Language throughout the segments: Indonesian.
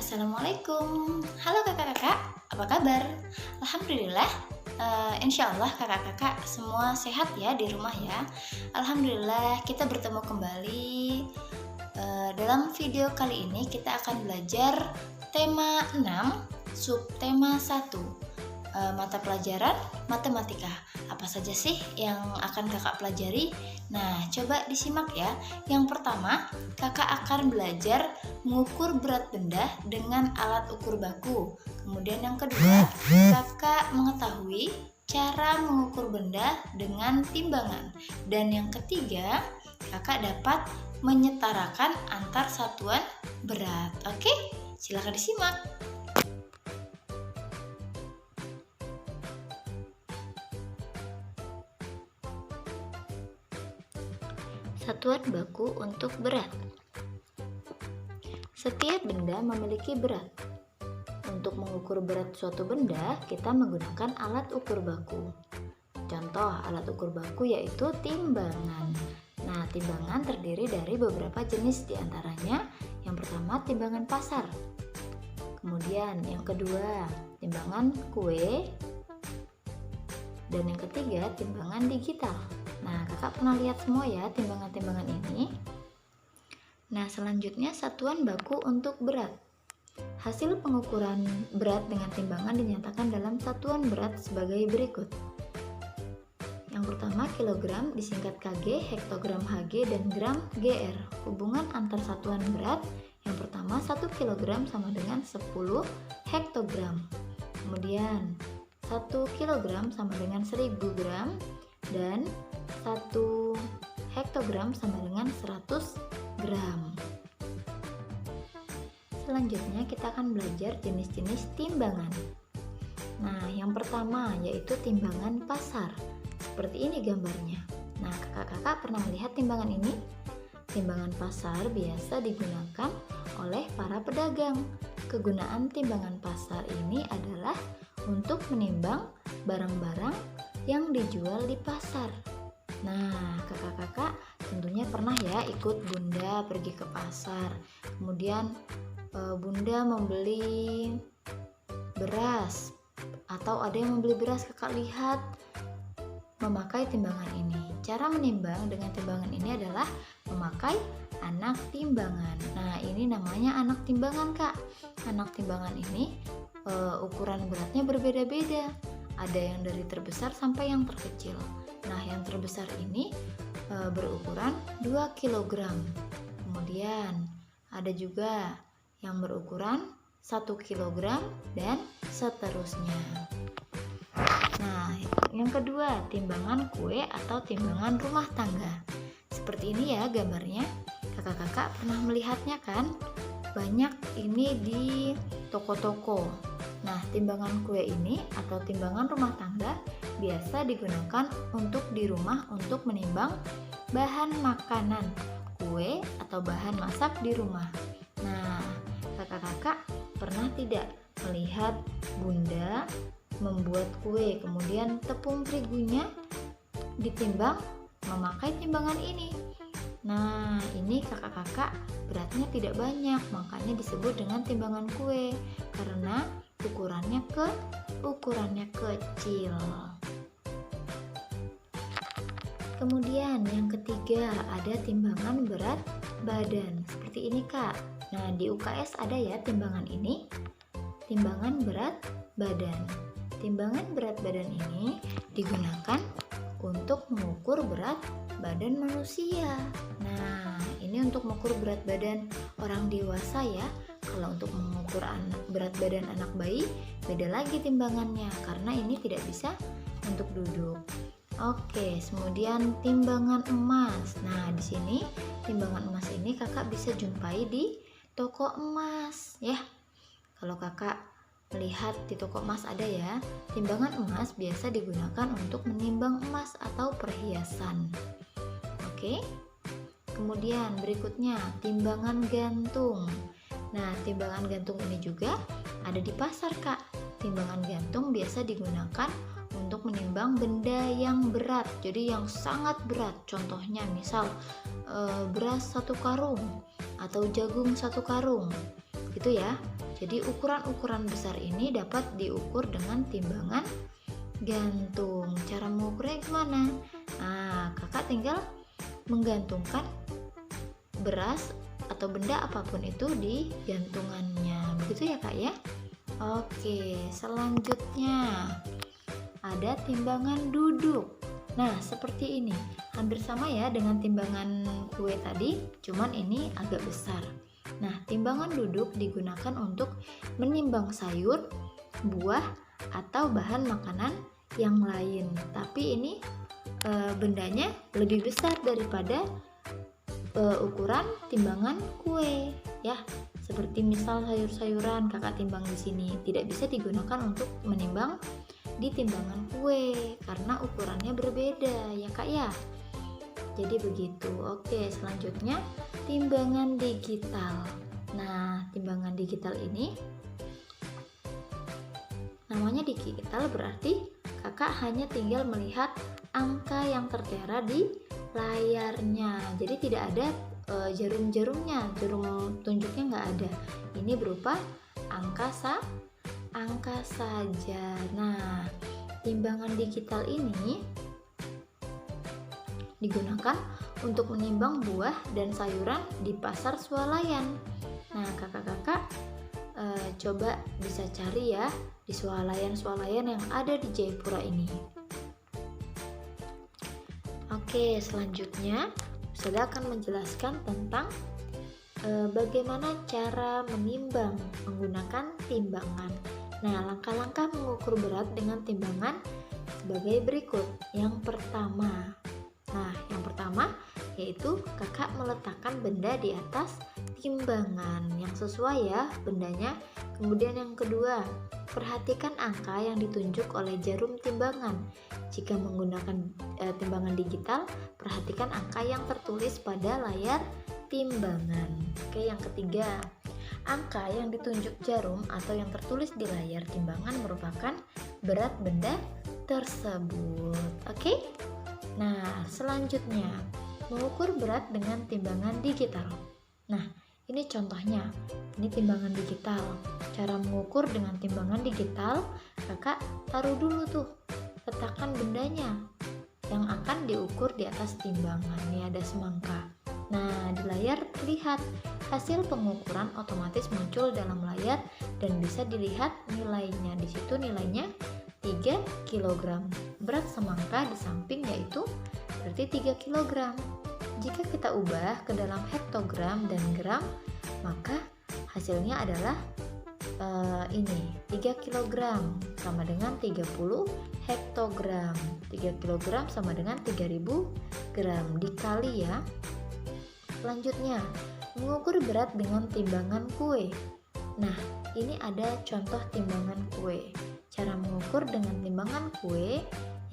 Assalamualaikum. Halo kakak-kakak, apa kabar? Alhamdulillah, insya Allah kakak-kakak semua sehat ya di rumah ya. Alhamdulillah kita bertemu kembali. Dalam video kali ini kita akan belajar tema 6, subtema 1, mata pelajaran matematika. Apa saja sih yang akan kakak pelajari? Nah, coba disimak ya. Yang pertama, kakak akan belajar mengukur berat benda dengan alat ukur baku. Kemudian yang kedua, kakak mengetahui cara mengukur benda dengan timbangan. Dan yang ketiga, kakak dapat menyetarakan antar satuan berat. Oke, silakan disimak. Satuan baku untuk berat. Setiap benda memiliki berat. Untuk mengukur berat suatu benda, kita menggunakan alat ukur baku. Contoh alat ukur baku yaitu timbangan. Nah, timbangan terdiri dari beberapa jenis diantaranya. Yang pertama, timbangan pasar. Kemudian yang kedua, timbangan kue. Dan yang ketiga, timbangan digital. Nah, kakak pernah lihat semua ya timbangan-timbangan ini. Nah, selanjutnya satuan baku untuk berat. Hasil pengukuran berat dengan timbangan dinyatakan dalam satuan berat sebagai berikut. Yang pertama, kilogram disingkat kg, hektogram hg, dan gram gr. Hubungan antar satuan berat. Yang pertama, 1 kg sama dengan 10 hektogram. Kemudian 1 kg sama dengan 1000 gram. Dan 1 hektogram sama dengan 100 gram. Selanjutnya kita akan belajar jenis-jenis timbangan. Nah, yang pertama yaitu timbangan pasar. Seperti ini gambarnya. Nah, kakak-kakak pernah melihat timbangan ini? Timbangan pasar biasa digunakan oleh para pedagang. Kegunaan timbangan pasar ini adalah untuk menimbang barang-barang yang dijual di pasar. Nah, kakak-kakak tentunya pernah ya ikut bunda pergi ke pasar. Kemudian bunda membeli beras, atau ada yang membeli beras, kakak lihat memakai timbangan ini. Cara menimbang dengan timbangan ini adalah memakai anak timbangan. Nah, ini namanya anak timbangan, Kak. Anak timbangan ini ukuran beratnya berbeda-beda. Ada yang dari terbesar sampai yang terkecil. Nah, yang terbesar ini berukuran 2 kg. Kemudian ada juga yang berukuran 1 kg dan seterusnya. Nah, yang kedua, timbangan kue atau timbangan rumah tangga. Seperti ini ya gambarnya. Kakak-kakak pernah melihatnya kan? Banyak ini di toko-toko. Nah, timbangan kue ini atau timbangan rumah tangga biasa digunakan untuk di rumah untuk menimbang bahan makanan, kue atau bahan masak di rumah. Nah, kakak-kakak pernah tidak melihat bunda membuat kue, kemudian tepung terigunya ditimbang memakai timbangan ini. Nah, ini kakak-kakak beratnya tidak banyak, makanya disebut dengan timbangan kue karena ukurannya kecil. Kemudian yang ketiga ada timbangan berat badan. Seperti ini, Kak. Nah, di UKS ada ya timbangan ini. Timbangan berat badan. Timbangan berat badan ini digunakan untuk mengukur berat badan manusia. Nah, ini untuk mengukur berat badan orang dewasa ya. Kalau untuk mengukur berat badan anak bayi, beda lagi timbangannya karena ini tidak bisa untuk duduk. Oke, kemudian timbangan emas. Nah, di sini timbangan emas ini kakak bisa jumpai di toko emas ya. Kalau kakak melihat di toko emas ada ya, timbangan emas biasa digunakan untuk menimbang emas atau perhiasan. Oke. Kemudian berikutnya timbangan gantung. Nah, timbangan gantung ini juga ada di pasar, Kak. Timbangan gantung biasa digunakan untuk menimbang benda yang berat, jadi yang sangat berat. Contohnya misal beras 1 karung atau jagung 1 karung gitu ya. Jadi ukuran-ukuran besar ini dapat diukur dengan timbangan gantung. Cara mengukurnya gimana? Nah, kakak tinggal menggantungkan beras atau benda apapun itu di gantungannya. Begitu ya kak ya? Oke, selanjutnya ada timbangan duduk. Nah, seperti ini. Hampir sama ya dengan timbangan kue tadi, cuman ini agak besar. Nah, timbangan duduk digunakan untuk menimbang sayur, buah, atau bahan makanan yang lain. Tapi ini bendanya lebih besar daripada ukuran timbangan kue, ya. Seperti misal sayur-sayuran kakak timbang di sini tidak bisa digunakan untuk menimbang di timbangan kue karena ukurannya berbeda, ya kak ya. Jadi begitu. Oke, selanjutnya timbangan digital. Nah, timbangan digital ini namanya digital berarti kakak hanya tinggal melihat angka yang tertera di layarnya. Jadi tidak ada jarum-jarumnya, jarum tunjuknya nggak ada. Ini berupa angka saja. Nah, timbangan digital ini digunakan untuk menimbang buah dan sayuran di pasar swalayan. Nah, kakak-kakak coba bisa cari ya di swalayan-swalayan yang ada di Jayapura ini. Oke, selanjutnya saya akan menjelaskan tentang bagaimana cara menimbang menggunakan timbangan. Nah, langkah-langkah mengukur berat dengan timbangan sebagai berikut. Yang pertama, yaitu kakak meletakkan benda di atas timbangan yang sesuai ya bendanya. Kemudian yang kedua, perhatikan angka yang ditunjuk oleh jarum timbangan. Jika menggunakan timbangan digital, perhatikan angka yang tertulis pada layar timbangan. Oke, yang ketiga, angka yang ditunjuk jarum atau yang tertulis di layar timbangan merupakan berat benda tersebut. Oke? Nah, selanjutnya, mengukur berat dengan timbangan digital. Nah, ini contohnya. Ini timbangan digital. Cara mengukur dengan timbangan digital, kakak taruh dulu tuh, letakkan bendanya yang akan diukur di atas timbangan. Ini ada semangka. Nah, di layar terlihat hasil pengukuran otomatis muncul dalam layar dan bisa dilihat nilainya. Di situ nilainya 3 kg. Berat semangka di samping yaitu berarti 3 kg. Jika kita ubah ke dalam hektogram dan gram, maka hasilnya adalah ini 3 kg sama dengan 30 hektogram. 3 kg sama dengan 3000 gram dikali ya. Selanjutnya, mengukur berat dengan timbangan kue. Nah, ini ada contoh timbangan kue. Cara mengukur dengan timbangan kue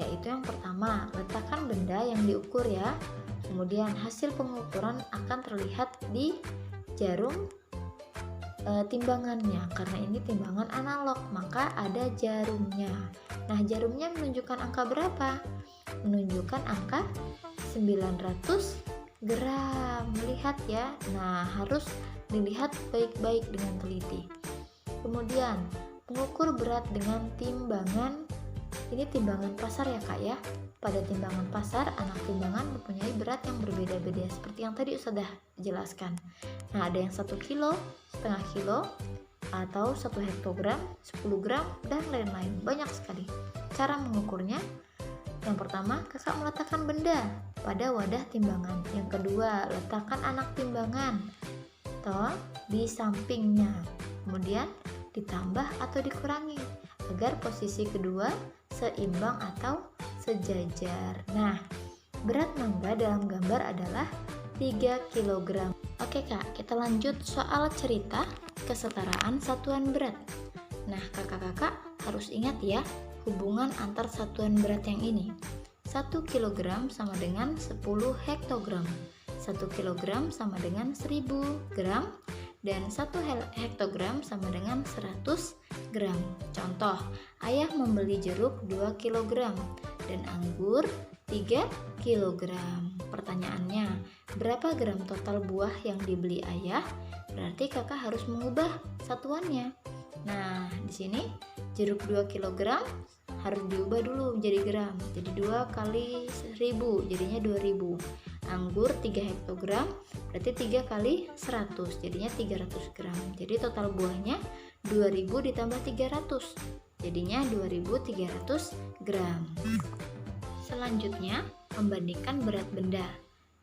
yaitu yang pertama, letakkan benda yang diukur ya. Kemudian hasil pengukuran akan terlihat di jarum timbangannya. Karena ini timbangan analog, maka ada jarumnya. Nah, jarumnya menunjukkan angka berapa? Menunjukkan angka 900 gram. Lihat ya. Nah, harus dilihat baik-baik dengan teliti. Kemudian, mengukur berat dengan timbangan. Ini timbangan pasar ya kak ya. Pada timbangan pasar, anak timbangan mempunyai berat yang berbeda-beda seperti yang tadi sudah jelaskan. Nah, ada yang 1 kilo, setengah kilo, atau 1 hektogram, 10 gram, dan lain-lain. Banyak sekali. Cara mengukurnya, yang pertama, kakak meletakkan benda pada wadah timbangan. Yang kedua, letakkan anak timbangan di sampingnya. Kemudian, ditambah atau dikurangi agar posisi kedua seimbang atau sejajar. Nah, berat mangga dalam gambar adalah 3 kg. Oke kak, kita lanjut soal cerita kesetaraan satuan berat. Nah, kakak-kakak harus ingat ya hubungan antar satuan berat yang ini. 1 kg sama dengan 10 hektogram. 1 kg sama dengan 1000 gram. Dan 1 hektogram sama dengan 100 gram. Contoh, ayah membeli jeruk 2 kg dan anggur 3 kilogram. Pertanyaannya, berapa gram total buah yang dibeli ayah? Berarti kakak harus mengubah satuannya. Nah, di sini jeruk 2 kilogram harus diubah dulu menjadi gram. Jadi 2 kali 1000 jadinya 2000. Anggur 3 hektogram berarti 3 kali 100 jadinya 300 gram. Jadi total buahnya 2000 ditambah 300 jadinya 2300 gram. Selanjutnya, membandingkan berat benda.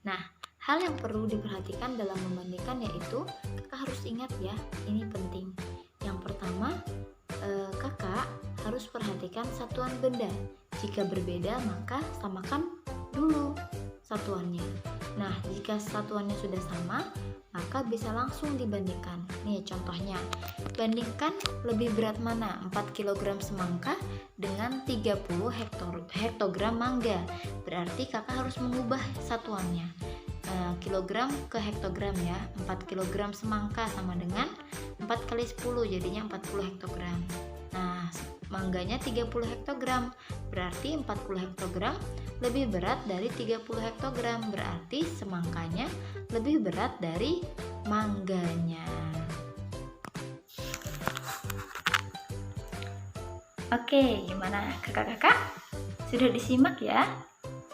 Nah, hal yang perlu diperhatikan dalam membandingkan yaitu kakak harus ingat ya, ini penting. Yang pertama, kakak harus perhatikan satuan benda. Jika berbeda maka samakan dulu satuannya. Nah, jika satuannya sudah sama, maka bisa langsung dibandingkan. Nih contohnya, bandingkan lebih berat mana 4 kg semangka dengan 30 hektogram mangga. Berarti kakak harus mengubah satuannya. Kilogram ke hektogram ya. 4 kg semangka sama dengan 4 kali 10 jadinya 40 hektogram. Nah, mangganya 30 hektogram, berarti 40 hektogram lebih berat dari 30 hektogram, berarti semangkanya lebih berat dari mangganya. Oke, gimana kakak-kakak? Sudah disimak ya?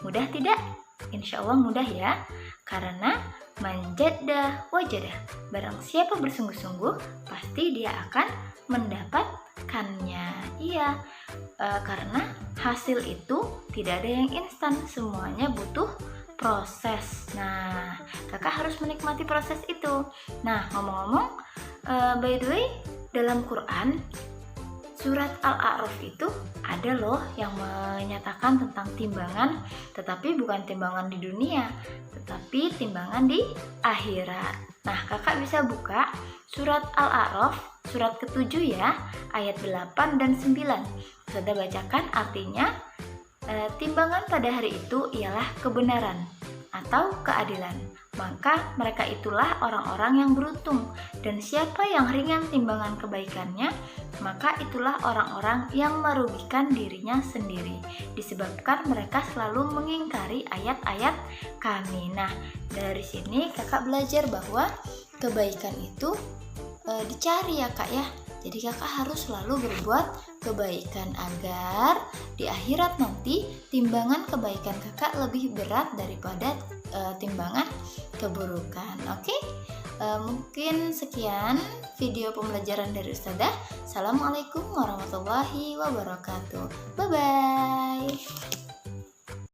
Mudah tidak? Insya Allah mudah ya, karena manjada wajadah. Barang siapa bersungguh-sungguh, pasti dia akan mendapatkannya. Iya, karena hasil itu tidak ada yang instan, semuanya butuh proses. Nah, kakak harus menikmati proses itu. Nah, ngomong-ngomong, by the way, dalam Quran surat Al-A'raf itu ada loh yang menyatakan tentang timbangan, tetapi bukan timbangan di dunia, tetapi timbangan di akhirat. Nah, kakak bisa buka surat Al-A'raf, surat ke-7 ya, ayat 8 dan 9. Sudah bacakan artinya, timbangan pada hari itu ialah kebenaran atau keadilan. Maka mereka itulah orang-orang yang beruntung, dan siapa yang ringan timbangan kebaikannya, maka itulah orang-orang yang merugikan dirinya sendiri, disebabkan mereka selalu mengingkari ayat-ayat kami. Nah, dari sini kakak belajar bahwa kebaikan itu dicari ya kak ya. Jadi kakak harus selalu berbuat kebaikan agar di akhirat nanti timbangan kebaikan kakak lebih berat daripada timbangan keburukan. Oke? Mungkin sekian video pembelajaran dari Ustazah. Assalamualaikum warahmatullahi wabarakatuh. Bye bye.